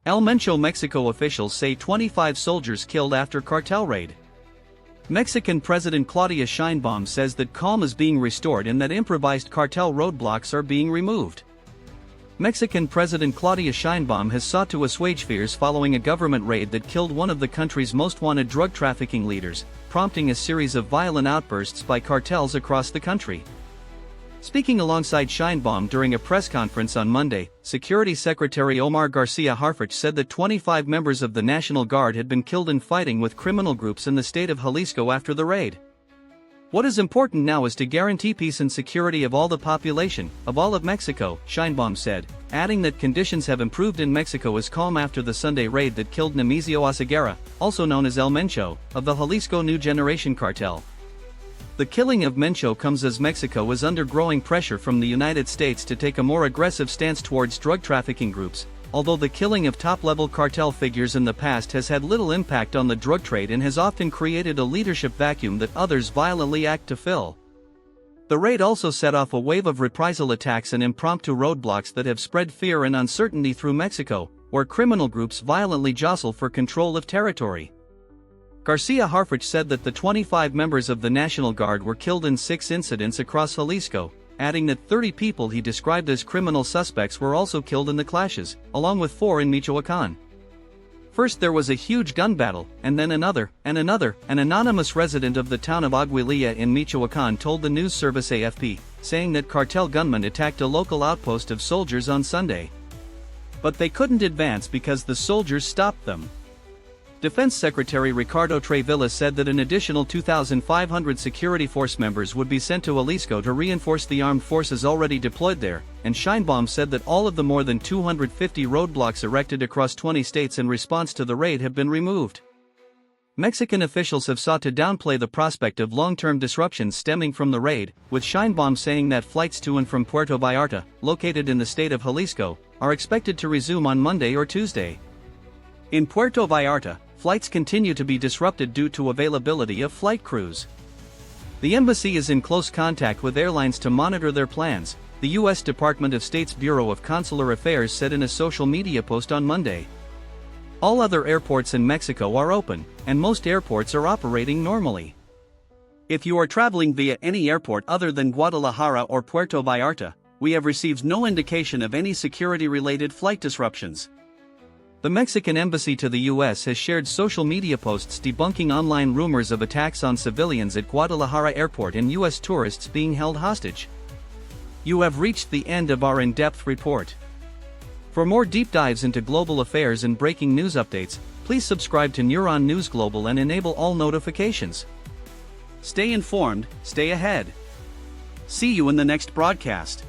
El Mencho, Mexico. Officials say 25 soldiers killed after cartel raid. Mexican President Claudia Sheinbaum says that calm is being restored and that improvised cartel roadblocks are being removed. Mexican President Claudia Sheinbaum has sought to assuage fears following a government raid that killed one of the country's most wanted drug trafficking leaders, prompting a series of violent outbursts by cartels across the country. Speaking alongside Sheinbaum during a press conference on Monday, Security Secretary Omar Garcia Harfuch said that 25 members of the National Guard had been killed in fighting with criminal groups in the state of Jalisco after the raid. What is important now is to guarantee peace and security of all the population, of all of Mexico, Sheinbaum said, adding that conditions have improved in Mexico as calm after the Sunday raid that killed Nemesio Oseguera, also known as El Mencho, of the Jalisco New Generation Cartel. The killing of Mencho comes as Mexico is under growing pressure from the United States to take a more aggressive stance towards drug trafficking groups, although the killing of top-level cartel figures in the past has had little impact on the drug trade and has often created a leadership vacuum that others violently act to fill. The raid also set off a wave of reprisal attacks and impromptu roadblocks that have spread fear and uncertainty through Mexico, where criminal groups violently jostle for control of territory. Garcia Harfuch said that the 25 members of the National Guard were killed in 6 incidents across Jalisco, adding that 30 people he described as criminal suspects were also killed in the clashes, along with 4 in Michoacan. First there was a huge gun battle, and then another. An anonymous resident of the town of Aguililla in Michoacan told the news service AFP, saying that cartel gunmen attacked a local outpost of soldiers on Sunday. But they couldn't advance because the soldiers stopped them. Defense Secretary Ricardo Trevilla said that an additional 2,500 security force members would be sent to Jalisco to reinforce the armed forces already deployed there, and Sheinbaum said that all of the more than 250 roadblocks erected across 20 states in response to the raid have been removed. Mexican officials have sought to downplay the prospect of long-term disruptions stemming from the raid, with Sheinbaum saying that flights to and from Puerto Vallarta, located in the state of Jalisco, are expected to resume on Monday or Tuesday. In Puerto Vallarta, flights continue to be disrupted due to availability of flight crews. The embassy is in close contact with airlines to monitor their plans, the U.S. Department of State's Bureau of Consular Affairs said in a social media post on Monday. All other airports in Mexico are open, and most airports are operating normally. If you are traveling via any airport other than Guadalajara or Puerto Vallarta, we have received no indication of any security-related flight disruptions. The Mexican embassy to the U.S. has shared social media posts debunking online rumors of attacks on civilians at Guadalajara Airport and U.S. tourists being held hostage. You have reached the end of our in-depth report. For more deep dives into global affairs and breaking news updates, please subscribe to Neuron News Global and enable all notifications. Stay informed, stay ahead. See you in the next broadcast.